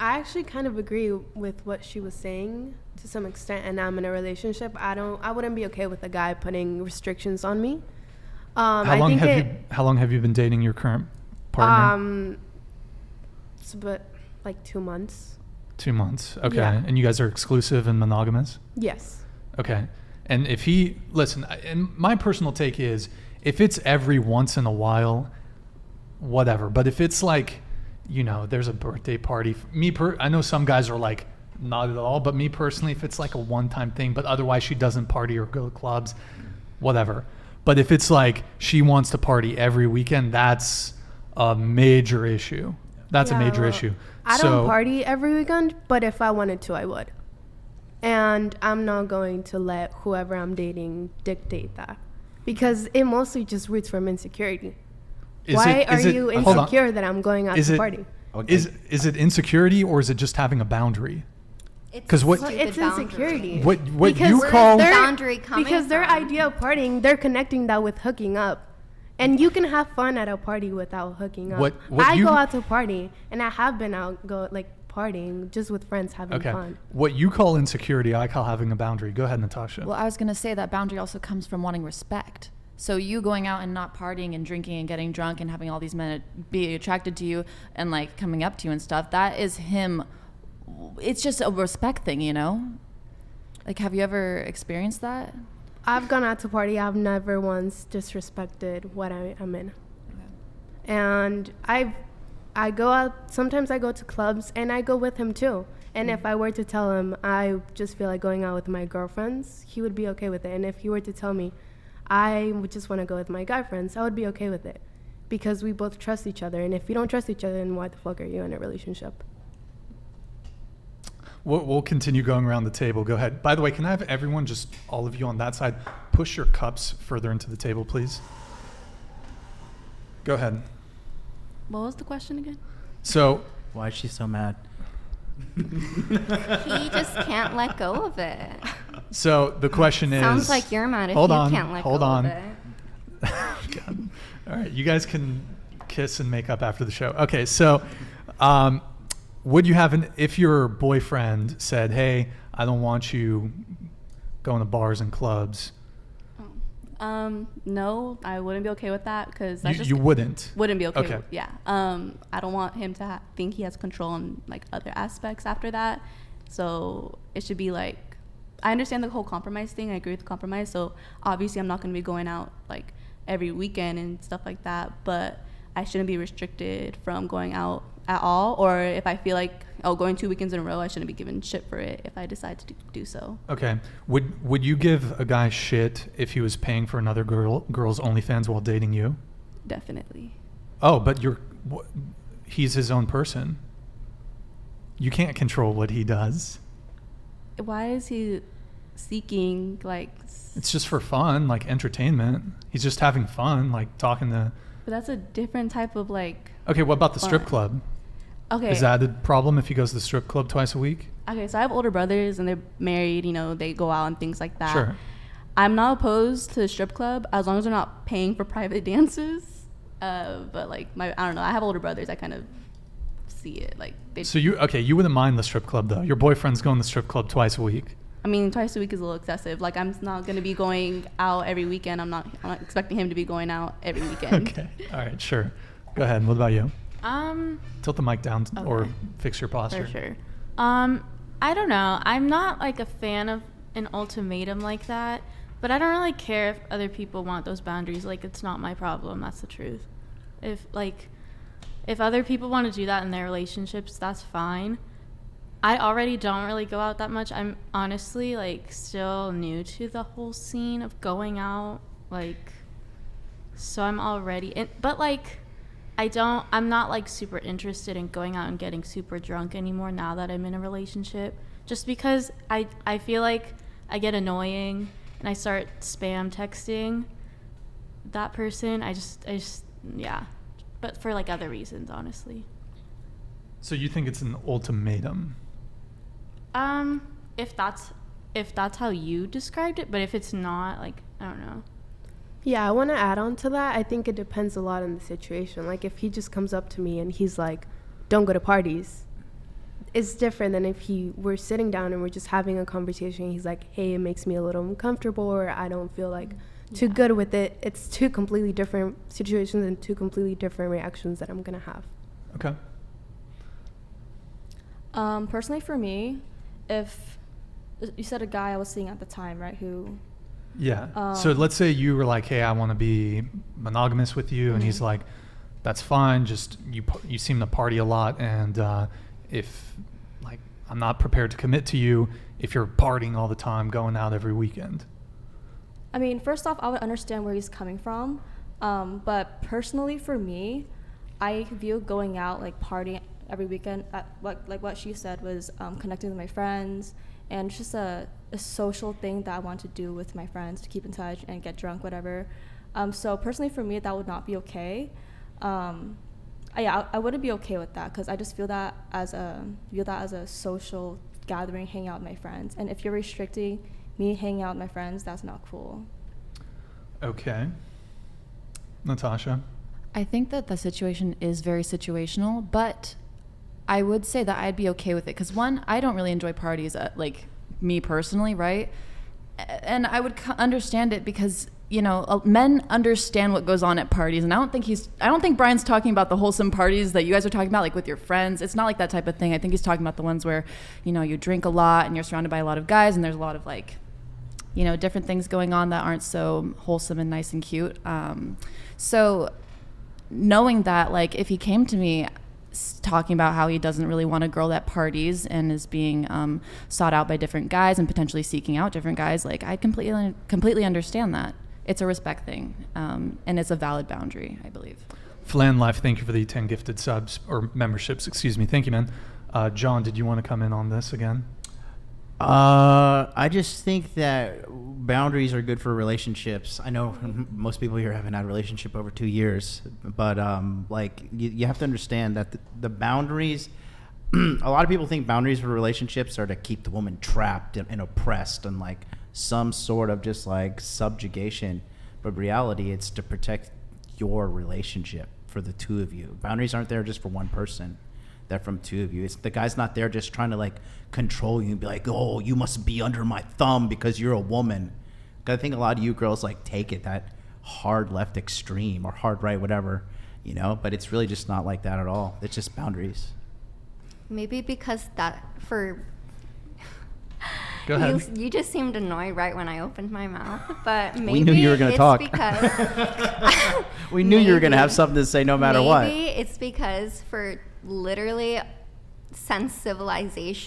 I actually kind of agree with what she was saying to some extent, and I'm in a relationship. I wouldn't be okay with a guy putting restrictions on me. How long have you been dating your current partner? It's about like 2 months. 2 months. Okay. Yeah. And you guys are exclusive and monogamous? Yes. Okay. And if and my personal take is, if it's every once in a while, whatever. But if it's like, there's a birthday party. I know some guys are like, not at all. But me personally, if it's like a one-time thing, but otherwise she doesn't party or go to clubs, whatever. But if it's like she wants to party every weekend, that's a major issue. That's a major issue. I don't party every weekend, but if I wanted to, I would. And I'm not going to let whoever I'm dating dictate that, because it mostly just roots from insecurity. Why are you insecure that I'm going out to party? Is it insecurity, or is it just having a boundary? Because it's insecurity. What you call boundary coming because their idea of partying, they're connecting that with hooking up. And you can have fun at a party without hooking up. I go out to party, and I have been out partying just with friends having fun. What you call insecurity, I call having a boundary. Go ahead, Natasha. Well, I was going to say that boundary also comes from wanting respect. So you going out and not partying and drinking and getting drunk and having all these men be attracted to you and like coming up to you and stuff, that is him. It's just a respect thing, Like, have you ever experienced that? I've gone out to party. I've never once disrespected what I'm in. Okay. And I go out, sometimes I go to clubs, and I go with him too. And if I were to tell him I just feel like going out with my girlfriends, he would be okay with it. And if he were to tell me I would just want to go with my guy friends, I would be okay with it, because we both trust each other. And if you don't trust each other, then why the fuck are you in a relationship? We'll continue going around the table. Go ahead. By the way, can I have everyone, just all of you on that side, push your cups further into the table, please? Go ahead. What was the question again? So, why is she so mad? He just can't let go of it. So the question is... Sounds like you're mad if you can't let go of it. God. All right, you guys can kiss and make up after the show. Okay, so would you have if your boyfriend said, hey, I don't want you going to bars and clubs? No, I wouldn't be okay with that, because you wouldn't be okay. Okay. I don't want him to think he has control on like other aspects after that. So it should be like, I understand the whole compromise thing. I agree with the compromise. So obviously I'm not going to be going out like every weekend and stuff like that, but I shouldn't be restricted from going out at all. Or if I feel like, going 2 weekends in a row, I shouldn't be given shit for it if I decide to do so. Okay. Would you give a guy shit if he was paying for another girl's OnlyFans while dating you? Definitely. Oh, but he's his own person. You can't control what he does. Why is he seeking like... It's just for fun, like entertainment. He's just having fun, like talking to... But that's a different type of like... Okay, what about the strip club? Okay. Is that a problem if he goes to the strip club twice a week? Okay, so I have older brothers and they're married, they go out and things like that. Sure. I'm not opposed to the strip club as long as they're not paying for private dances. But like I don't know, I have older brothers, I kind of see it. Like So you wouldn't mind the strip club though. Your boyfriend's going to the strip club twice a week. I mean, twice a week is a little excessive. Like, I'm not going to be going out every weekend. I'm not expecting him to be going out every weekend. Okay. All right, sure. Go ahead. What about you? Tilt the mic down or fix your posture. For sure. I don't know. I'm not like a fan of an ultimatum like that, but I don't really care if other people want those boundaries. Like, it's not my problem. That's the truth. If other people want to do that in their relationships, that's fine. I already don't really go out that much. I'm honestly like still new to the whole scene of going out, like, so I'm already but like I'm not like super interested in going out and getting super drunk anymore now that I'm in a relationship, just because I feel like I get annoying and I start spam texting that person. I just yeah, but for like other reasons, honestly. So you think it's an ultimatum? If that's how you described it, but if it's not, like, I don't know. Yeah, I want to add on to that. I think it depends a lot on the situation. Like, if he just comes up to me and he's like, don't go to parties, it's different than if we're sitting down and we're just having a conversation. He's like, hey, it makes me a little uncomfortable, or I don't feel like too good with it. It's two completely different situations and two completely different reactions that I'm gonna have. Okay. Personally for me, if you said a guy I was seeing at the time, right, who Yeah. So let's say you were like, hey, I want to be monogamous with you. And he's like, that's fine. Just you seem to party a lot. And if like I'm not prepared to commit to you if you're partying all the time, going out every weekend. I mean, first off, I would understand where he's coming from. But personally for me, I view going out, like partying every weekend, like what she said was connecting with my friends, and it's just a social thing that I want to do with my friends to keep in touch and get drunk, whatever. So personally for me, that would not be okay. I wouldn't be okay with that because I just feel that as a social gathering, hang out with my friends. And if you're restricting me hanging out with my friends, that's not cool. Okay. Natasha? I think that the situation is very situational, but I would say that I'd be okay with it because, one, I don't really enjoy parties, like me personally, right? And I would understand it because, you know, men understand what goes on at parties, and I don't think Brian's talking about the wholesome parties that you guys are talking about, like with your friends. It's not like that type of thing. I think he's talking about the ones where, you know, you drink a lot and you're surrounded by a lot of guys, and there's a lot of like, you know, different things going on that aren't so wholesome and nice and cute. So knowing that, like, if he came to me talking about how he doesn't really want a girl at parties and is being sought out by different guys and potentially seeking out different guys, like, I completely understand that. It's a respect thing, and it's a valid boundary, I believe. Flan Life, thank you for the 10 gifted subs, or memberships, excuse me. Thank you, man. John, did you want to come in on this again? I just think that boundaries are good for relationships. I know most people here haven't had a relationship over 2 years, but like you have to understand that the boundaries, a lot of people think boundaries for relationships are to keep the woman trapped and oppressed and like some sort of just like subjugation, but reality, it's to protect your relationship for the two of you. Boundaries aren't there just for one person. They're from two of you. It's the guy's not there just trying to like control you and be like, oh, you must be under my thumb because you're a woman. I think a lot of you girls like take it that hard left extreme or hard right, whatever, you know, but it's really just not like that at all. It's just boundaries. Maybe because that for Go ahead. you just seemed annoyed right when I opened my mouth, but maybe We knew you were going to talk. Because We knew you were going to have something to say no matter what. Maybe it's because for literally since civilization,